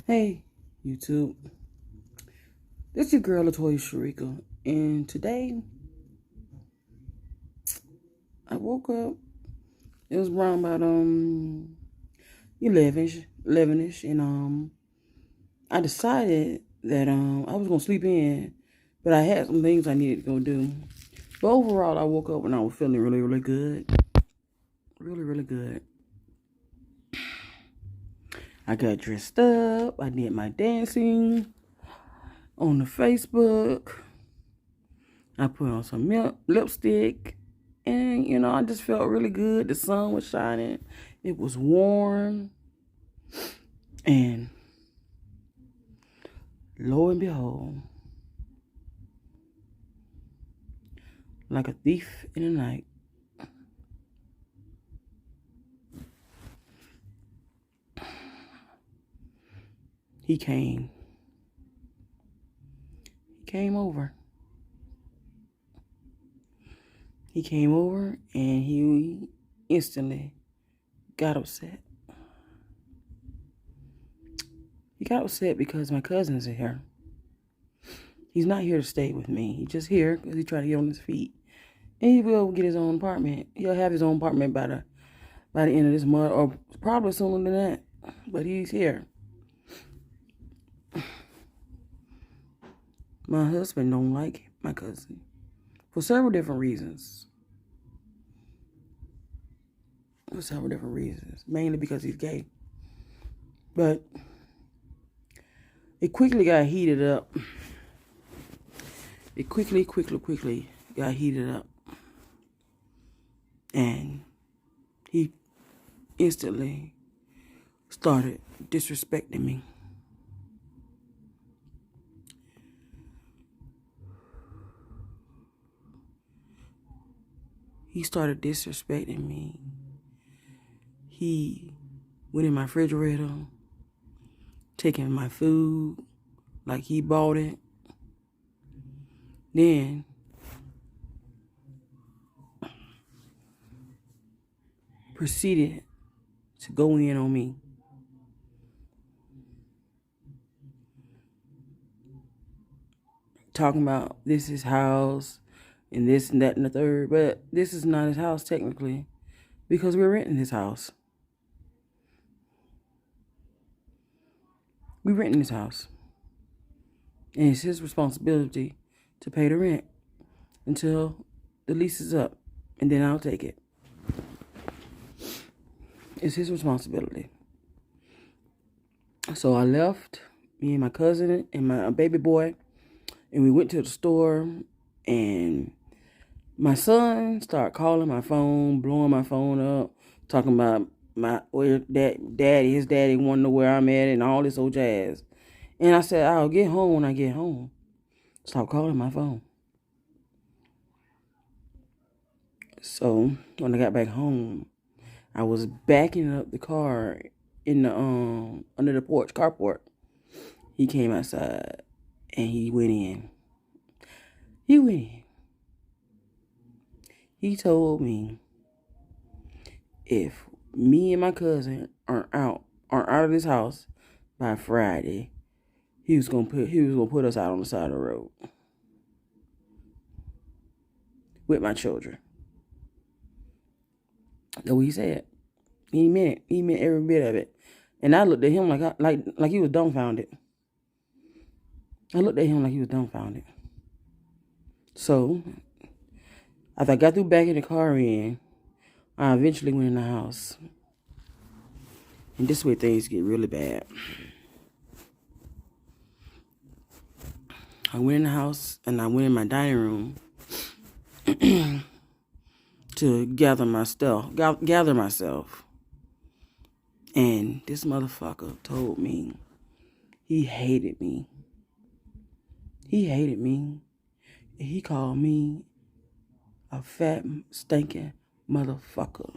Hey, YouTube. This is your girl, Latoya Sharika. And today, I woke up. It was around about 11ish, and I decided that I was gonna sleep in, but I had some things I needed to go do. But overall, I woke up and I was feeling really, really good, really, really good. I got dressed up. I did my dancing on the Facebook. I put on some lipstick. And, I just felt really good. The sun was shining. It was warm. And lo and behold, like a thief in the night, he came. He came over. He came over and he instantly got upset. He got upset because my cousins are here. He's not here to stay with me. He's just here because he's trying to get on his feet. And he will get his own apartment. He'll have his own apartment by the end of this month, or probably sooner than that. But he's here. My husband don't like my cousin for several different reasons. Mainly because he's gay. But it quickly got heated up. It quickly got heated up. And he instantly started disrespecting me. He started disrespecting me. He went in my refrigerator, taking my food like he bought it. Then proceeded to go in on me. Talking about this is his house and this and that and the third. But this is not his house technically because we're renting his house. We renting his house. And it's his responsibility to pay the rent until the lease is up. And then I'll take it. It's his responsibility. So I left, me and my cousin and my baby boy, and we went to the store, and my son started calling my phone, blowing my phone up, talking about his daddy wanting to know where I'm at and all this old jazz. And I said, I'll get home when I get home. Stop calling my phone. So when I got back home, I was backing up the car in the under the carport. He came outside and he went in. He told me if me and my cousin aren't out of this house by Friday, he was gonna put us out on the side of the road with my children. That's what he said. He meant it. He meant every bit of it. And I looked at him like he was dumbfounded. So after I got through backing the car in, I eventually went in the house. And this is where things get really bad. I went in the house and I went in my dining room to gather myself. And this motherfucker told me he hated me. And he called me a fat, stinking motherfucker.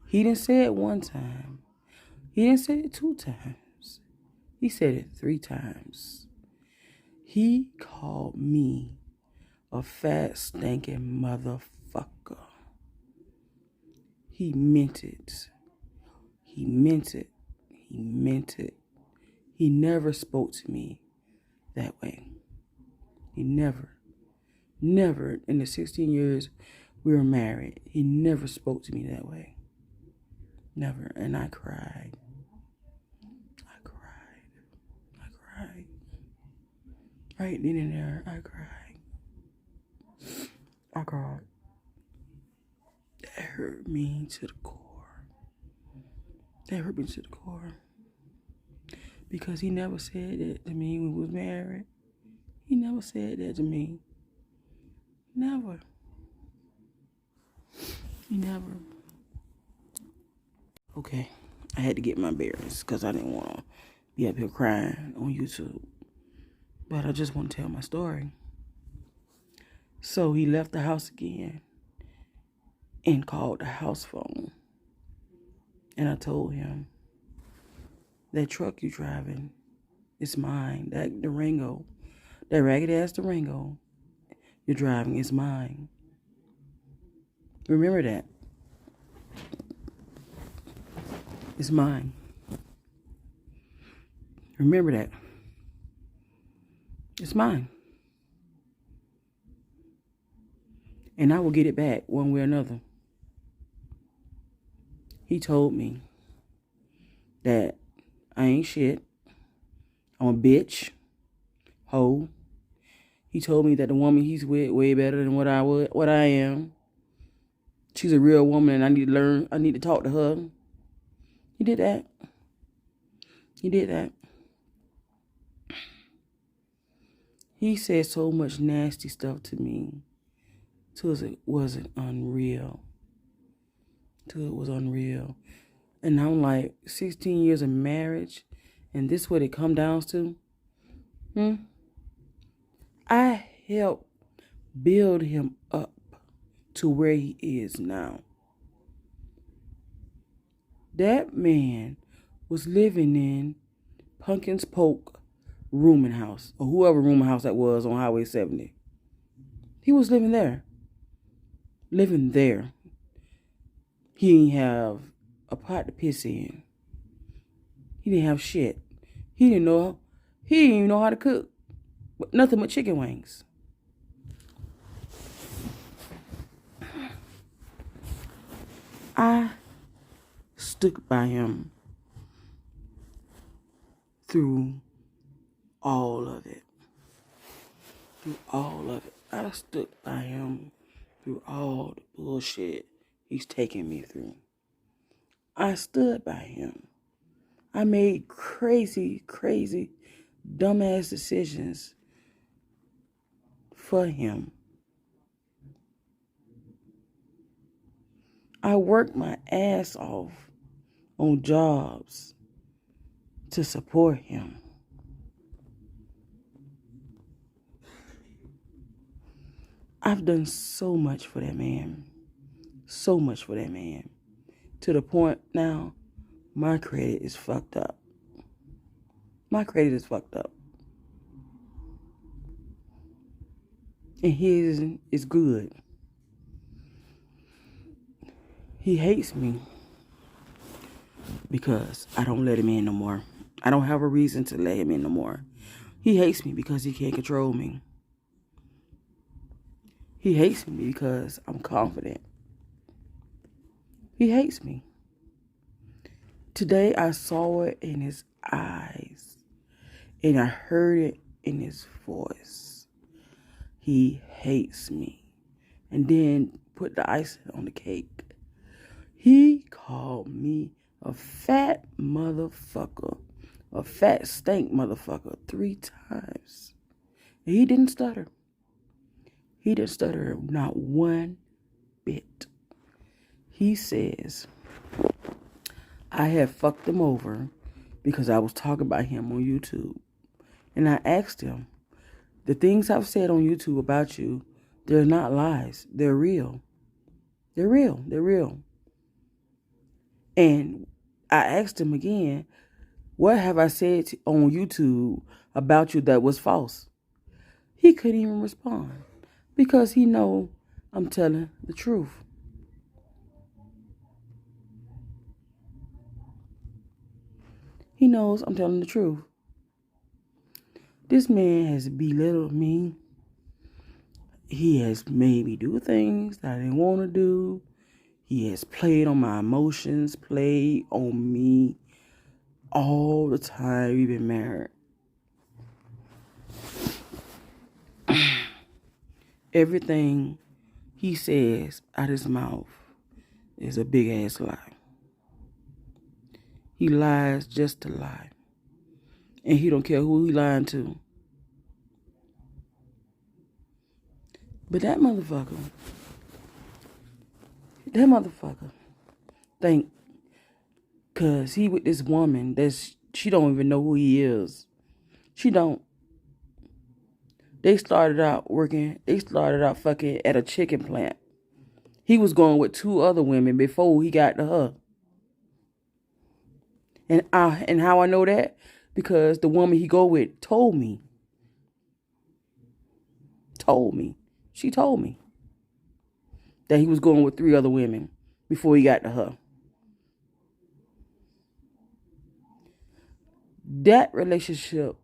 He didn't say it one time. He didn't say it 2 times. He said it 3 times. He called me a fat, stinking motherfucker. He meant it. He meant it. He never spoke to me that way. He never in the 16 years we were married, he never spoke to me that way. Never. And I cried. I cried. Right then and there, I cried. That hurt me to the core. Because he never said that to me when we was married. He never said that to me. Never. He never. Okay. I had to get my bearings because I didn't want to be up here crying on YouTube. But I just want to tell my story. So he left the house again and called the house phone. And I told him, that truck you driving, it's mine. That Durango, that ragged ass Durango you're driving is mine. Remember that. It's mine. Remember that. It's mine. And I will get it back one way or another. He told me that I ain't shit. I'm a bitch. Hoe. He told me that the woman he's with way better than what I am. She's a real woman and I need to learn. I need to talk to her. He did that. He said so much nasty stuff to me till it wasn't unreal. Till it was unreal. And I'm like, 16 years of marriage, and this is what it come down to? I helped build him up to where he is now. That man was living in Pumpkins Polk rooming house, or whoever rooming house that was on Highway 70. He was living there. He didn't have a pot to piss in. He didn't have shit. He didn't even know how to cook. Nothing but chicken wings. I stuck by him through all of it. I stuck by him through all the bullshit he's taking me through. I stood by him. I made crazy, dumbass decisions for him. I worked my ass off on jobs to support him. I've done so much for that man. To the point now, my credit is fucked up. And his is good. He hates me because I don't let him in no more. I don't have a reason to let him in no more. He hates me because he can't control me. He hates me because I'm confident. He hates me. Today I saw it in his eyes and I heard it in his voice. He hates me. And then put the icing on the cake. He called me a fat motherfucker, a fat stank motherfucker 3 times. And he didn't stutter. Not one bit. He says, I had fucked him over because I was talking about him on YouTube. And I asked him, the things I've said on YouTube about you, they're not lies. They're real. They're real. And I asked him again, what have I said on YouTube about you that was false? He couldn't even respond because he know I'm telling the truth. He knows I'm telling the truth. This man has belittled me. He has made me do things that I didn't want to do. He has played on my emotions, played on me all the time we've been married. Everything he says out his mouth is a big ass lie. He lies just to lie. And he don't care who he lying to. But that motherfucker think, cause he with this woman she don't even know who he is. She don't. They started out fucking at a chicken plant. He was going with 2 other women before he got to her. And how I know that? Because the woman he go with told me. She told me that he was going with 3 other women before he got to her. That relationship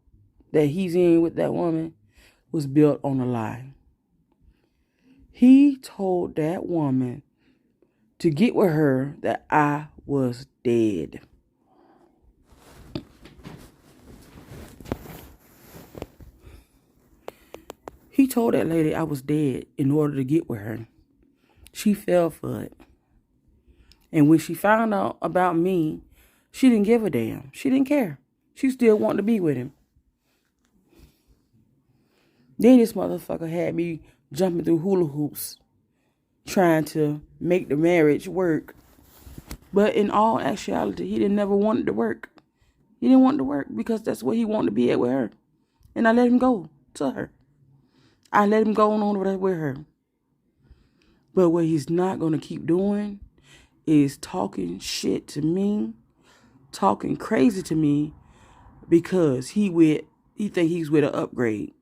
that he's in with that woman was built on a lie. He told that woman to get with her that I was dead. He told that lady I was dead in order to get with her. She fell for it. And when she found out about me, she didn't give a damn. She didn't care. She still wanted to be with him. Then this motherfucker had me jumping through hula hoops, trying to make the marriage work. But in all actuality, he didn't never want it to work. He didn't want it to work because that's where he wanted to be at with her. And I let him go to her. I let him go on with her. But what he's not going to keep doing is talking shit to me, talking crazy to me, because he think he's with an upgrade.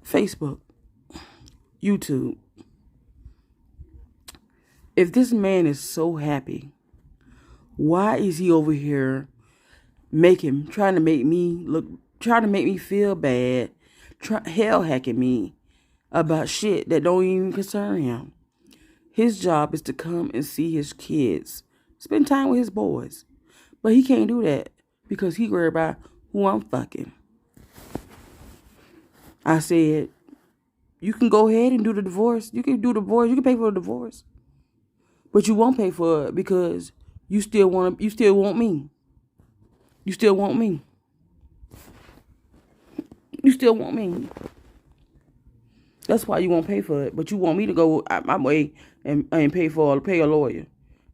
Facebook, YouTube. If this man is so happy, why is he over here trying to make me feel bad, hell hacking me about shit that don't even concern him? His job is to come and see his kids, spend time with his boys. But he can't do that because he worried about who I'm fucking. I said, you can go ahead and do the divorce. You can do the divorce. You can pay for the divorce. But you won't pay for it because you still want me. You still want me. You still want me. That's why you won't pay for it. But you want me to go out my way and pay a lawyer.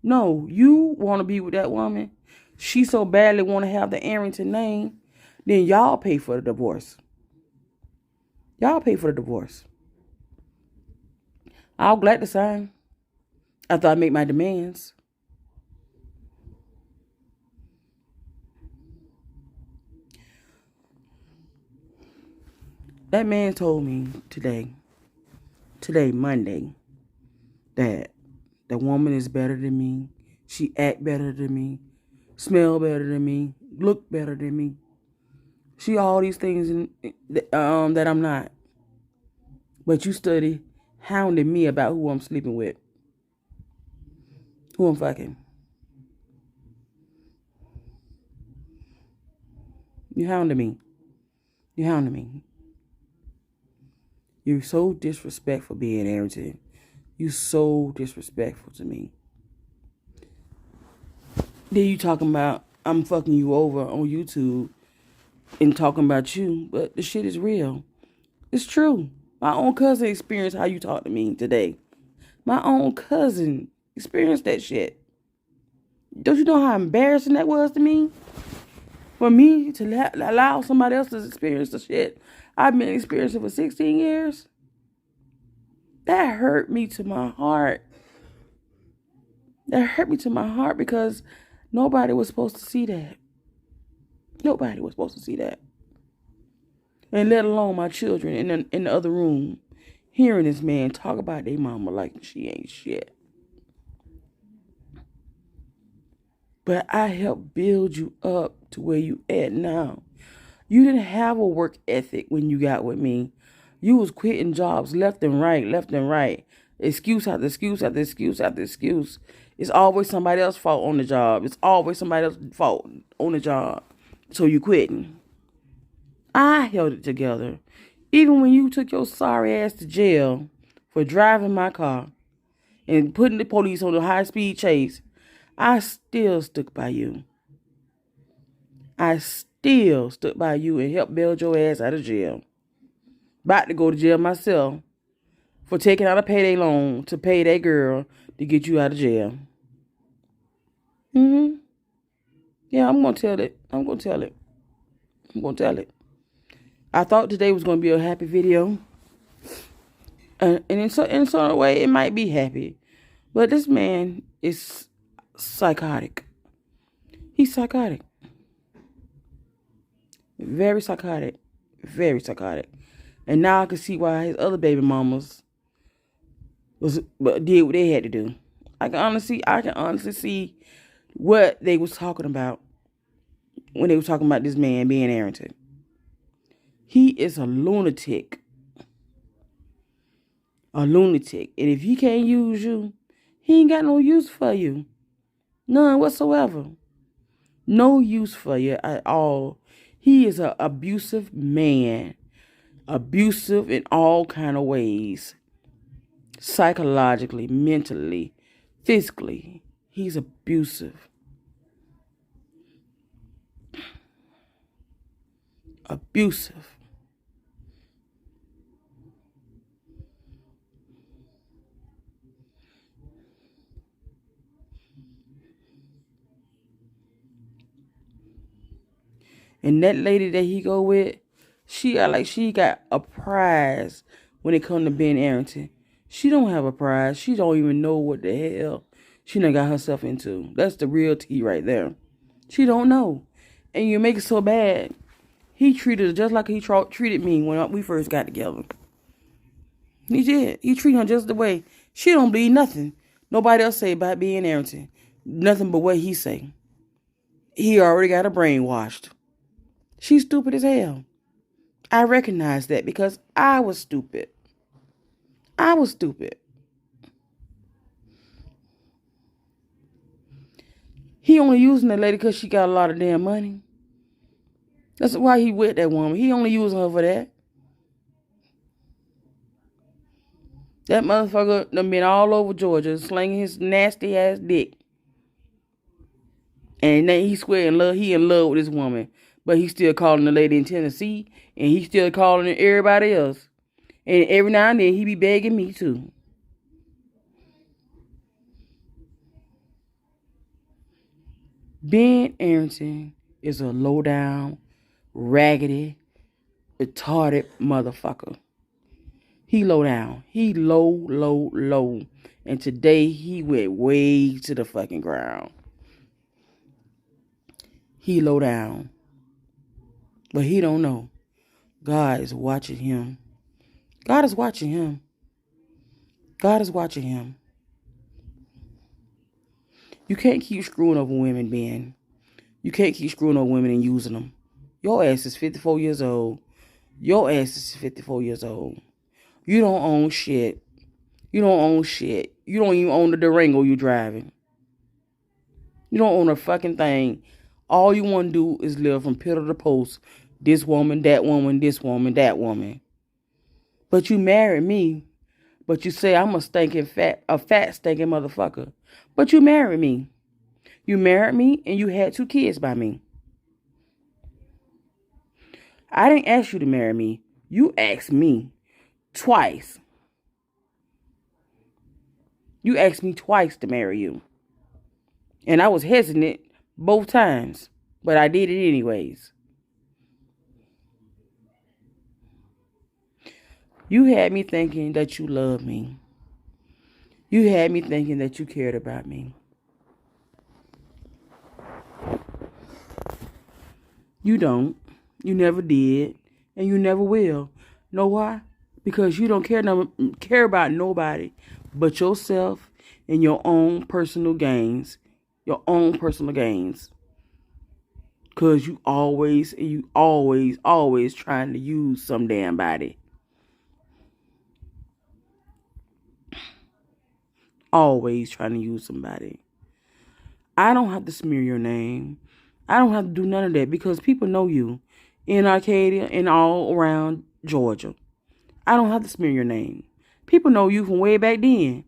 No, you want to be with that woman. She so badly want to have the Arrington name. Then y'all pay for the divorce. Y'all pay for the divorce. I'll glad to sign after I make my demands. That man told me today, Monday, that the woman is better than me. She act better than me, smell better than me, look better than me. She all these things that I'm not. But you study hounding me about who I'm sleeping with, who I'm fucking. You hounding me. You're so disrespectful being Arrington. You're so disrespectful to me. Then you talking about I'm fucking you over on YouTube and talking about you, but the shit is real. It's true. My own cousin experienced how you talk to me today. My own cousin experienced that shit. Don't you know how embarrassing that was to me? For me to allow somebody else to experience the shit I've been experiencing for 16 years. That hurt me to my heart. Because nobody was supposed to see that. Nobody was supposed to see that. And let alone my children in the other room hearing this man talk about their mama like she ain't shit. But I helped build you up to where you at now. You didn't have a work ethic when you got with me. You was quitting jobs left and right, left and right. Excuse after excuse after excuse after excuse. It's always somebody else's fault on the job. It's always somebody else's fault on the job. So you quitting. I held it together. Even when you took your sorry ass to jail for driving my car and putting the police on a high-speed chase, I still stuck by you. I still stood by you and helped bail your ass out of jail. About to go to jail myself for taking out a payday loan to pay that girl to get you out of jail. Yeah, I'm going to tell it. I'm going to tell it. I thought today was going to be a happy video. And in some way, it might be happy. But this man is psychotic. He's psychotic. Very psychotic. Very psychotic. And now I can see why his other baby mamas did what they had to do. I can honestly see what they was talking about when they were talking about this man being Arrington. He is a lunatic. A lunatic. And if he can't use you, he ain't got no use for you. None whatsoever. No use for you at all. He is an abusive man. Abusive in all kind of ways. Psychologically, mentally, physically. He's abusive. Abusive. And that lady that he go with, she act like she got a prize when it come to being Arrington. She don't have a prize. She don't even know what the hell she done got herself into. That's the real tea right there. She don't know. And you make it so bad. He treated her just like he treated me when we first got together. He did. He treated her just the way. She don't believe nothing nobody else say about being Arrington. Nothing but what he say. He already got her brainwashed. She's stupid as hell. I recognize that because I was stupid. I was stupid. He only using that lady because she got a lot of damn money. That's why he with that woman. He only using her for that. That motherfucker done been all over Georgia slinging his nasty ass dick. And then he swear he in love with this woman. But he still calling the lady in Tennessee. And he still calling everybody else. And every now and then he be begging me too. Ben Arrington is a low down, raggedy, retarded motherfucker. He low down. He low. And today he went way to the fucking ground. He low down. But he don't know. God is watching him. God is watching him. God is watching him. You can't keep screwing over women, Ben. You can't keep screwing over women and using them. Your ass is 54 years old. Your ass is 54 years old. You don't own shit. You don't own shit. You don't even own the Durango you driving. You don't own a fucking thing. All you want to do is live from pillar to post. This woman, that woman, this woman, that woman. But you married me. But you say I'm a fat stinking motherfucker. But you married me. You married me and you had 2 kids by me. I didn't ask you to marry me. You asked me twice. You asked me twice to marry you. And I was hesitant both times. But I did it anyways. You had me thinking that you loved me. You had me thinking that you cared about me. You don't. You never did. And you never will. Know why? Because you don't care about nobody but yourself and your own personal gains. your own personal gains. Because you always trying to use some damn body. Always trying to use somebody. I don't have to smear your name. I don't have to do none of that because people know you in Arcadia and all around Georgia. I don't have to smear your name. People know you from way back then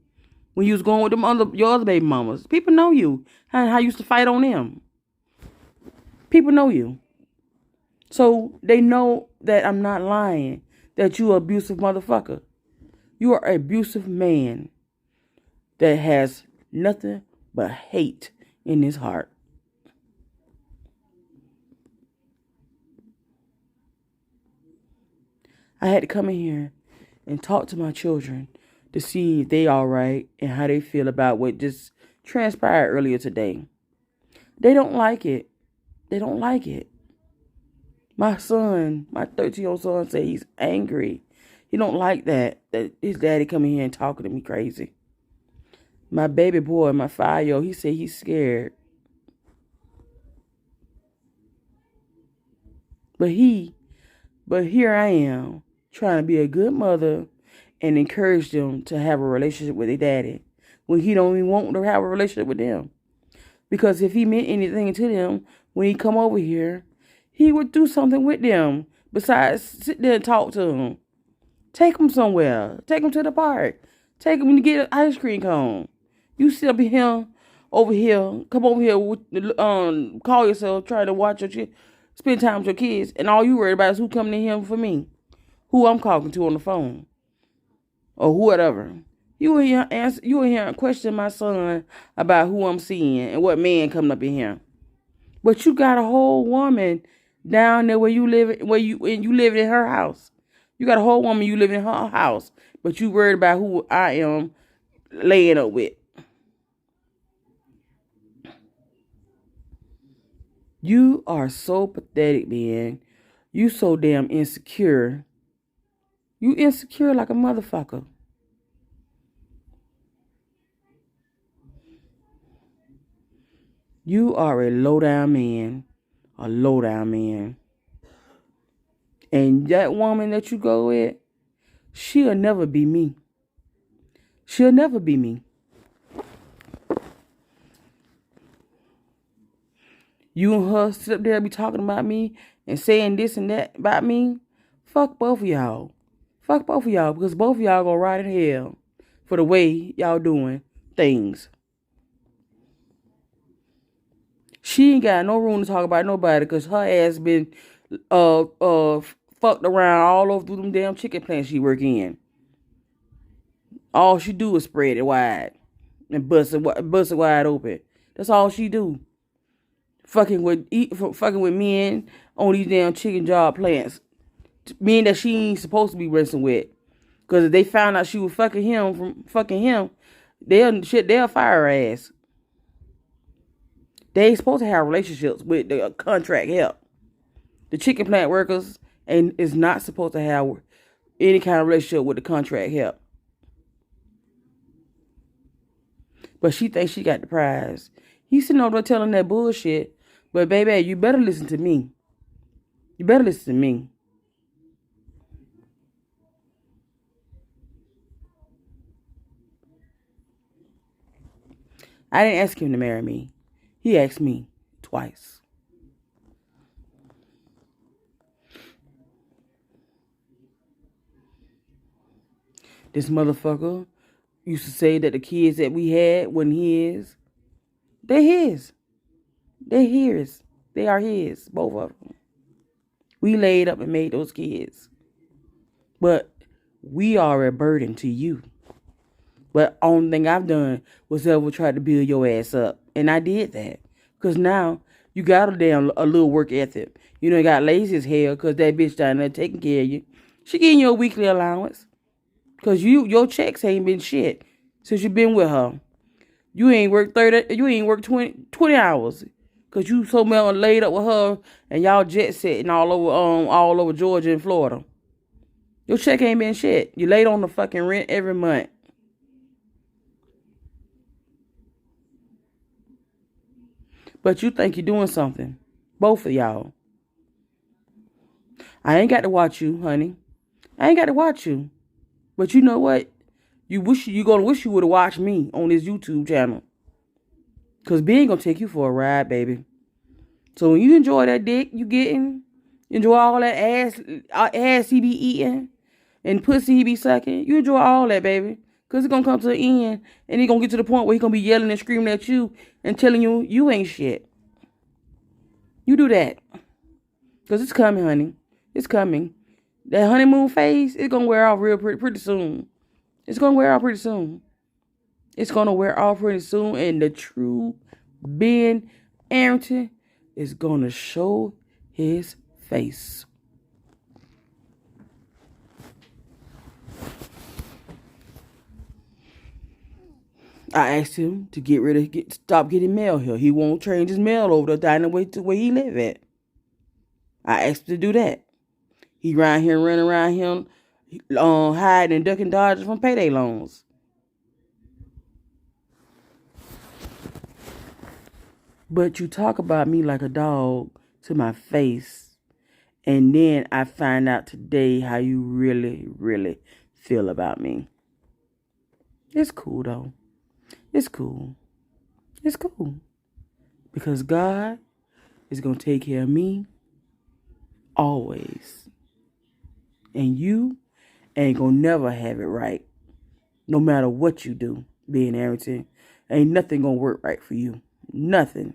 when you was going with your other baby mamas. People know you. How you used to fight on them. People know you. So they know that I'm not lying, that you are an abusive motherfucker. You are an abusive man that has nothing but hate in his heart. I had to come in here and talk to my children to see if they all right and how they feel about what just transpired earlier today. They don't like it. They don't like it. My son, my 13-year-old son, said he's angry. He don't like that his daddy coming here and talking to me crazy. My baby boy, my 5-year-old, he said he's scared. But here I am trying to be a good mother and encourage them to have a relationship with their daddy when he don't even want to have a relationship with them. Because if he meant anything to them, when he come over here, he would do something with them besides sit there and talk to them. Take them somewhere. Take them to the park. Take them to get an ice cream cone. You sit up here, over here, come over here, call yourself, trying to watch your spend time with your kids, and all you worried about is who coming in here for me, who I'm talking to on the phone, or whatever. You in here and question my son about who I'm seeing and what man coming up in here. But you got a whole woman down there where you live in her house. You got a whole woman you live in her house, but you worried about who I am laying up with. You are so pathetic, man. You so damn insecure. You insecure like a motherfucker. You are a low-down man. A low-down man. And that woman that you go with, she'll never be me. She'll never be me. You and her sit up there and be talking about me and saying this and that about me. Fuck both of y'all. Fuck both of y'all, because both of y'all gonna ride in hell for the way y'all doing things. She ain't got no room to talk about nobody because her ass been fucked around all over through them damn chicken plants she work in. All she do is spread it wide and bust it wide open. That's all she do. Fucking with men on these damn chicken job plants. Men that she ain't supposed to be wrestling with. Because if they found out she was fucking him, they'll fire her ass. They ain't supposed to have relationships with the contract help. The chicken plant workers is not supposed to have any kind of relationship with the contract help. But she thinks she got the prize. He's sitting over there telling that bullshit. But baby, you better listen to me. You better listen to me. I didn't ask him to marry me. He asked me twice. This motherfucker used to say that the kids that we had wasn't his. They're his. They're his. They are his, both of them. We laid up and made those kids. But we are a burden to you. But only thing I've done was ever try to build your ass up. And I did that. Because now you got a little work ethic. You know, got lazy as hell because that bitch down there taking care of you. She getting you a weekly allowance. Because your checks ain't been shit since you been with her. You ain't worked 20 hours. Because you so well laid up with her and y'all jet setting all over Georgia and Florida. Your check ain't been shit. You laid on the fucking rent every month. But you think you're doing something. Both of y'all. I ain't got to watch you, honey. I ain't got to watch you. But you know what? You're gonna wish you would have watched me on this YouTube channel. Cause B ain't gonna take you for a ride, baby. So when you enjoy that dick you getting, enjoy all that ass he be eating, and pussy he be sucking, you enjoy all that, baby. Cause it's gonna come to an end, and he gonna get to the point where he gonna be yelling and screaming at you and telling you you ain't shit. You do that. Cause it's coming, honey. It's coming. That honeymoon phase, it's gonna wear off real pretty soon. It's gonna wear off pretty soon. It's gonna wear off pretty soon, and the true Ben Arrington is gonna show his face. I asked him to stop getting mail here. He won't change his mail over the diner way to where he live at. I asked him to do that. He running around here, hiding and ducking dodgers from payday loans. But you talk about me like a dog to my face, and then I find out today how you really, really feel about me. It's cool though. It's cool. It's cool. Because God is going to take care of me always. And you ain't going to never have it right. No matter what you do, being Arrington. Ain't nothing going to work right for you. Nothing.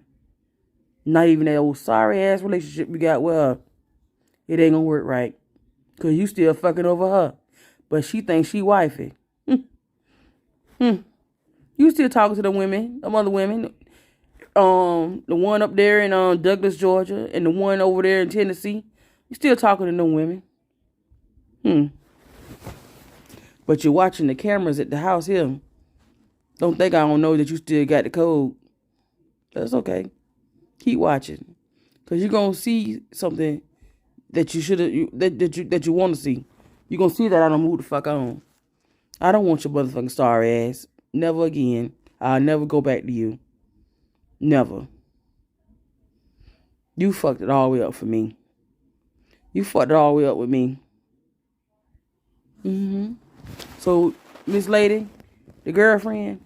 Not even that old sorry ass relationship we got with her. It ain't going to work right. Because you still fucking over her. But she thinks she wifey. You still talking to the women, them other women. The one up there in Douglas, Georgia, and the one over there in Tennessee. You still talking to them women. But you're watching the cameras at the house here. Don't think I don't know that you still got the code. That's okay. Keep watching. Because you're going to see something that you should that you want to see. You're going to see that I don't move the fuck on. I don't want your motherfucking sorry ass. Never again. I'll never go back to you. Never. You fucked it all the way up for me. You fucked it all the way up with me. So, Miss Lady, the girlfriend,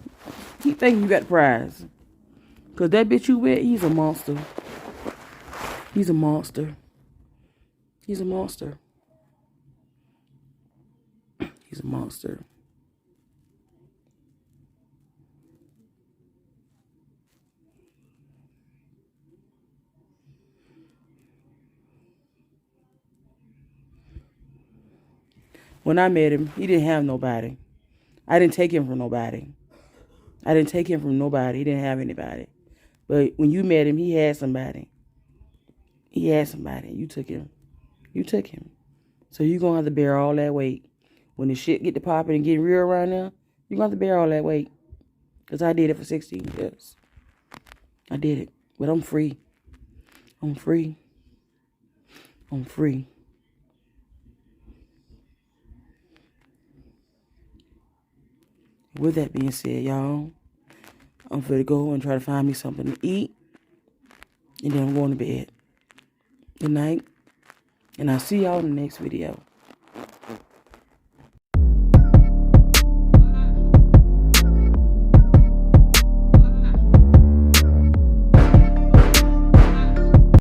he think you got the prize. Because that bitch you with, he's a monster. He's a monster. He's a monster. He's a monster. When I met him, he didn't have nobody. I didn't take him from nobody. He didn't have anybody. But when you met him, he had somebody. You took him. So you're going to have to bear all that weight. When the shit get to popping and getting real around there, you're going to have to bear all that weight. Because I did it for 16 years. I did it. But I'm free. With that being said, y'all, I'm finna go and try to find me something to eat. And then I'm going to bed. Good night. And I'll see y'all in the next video.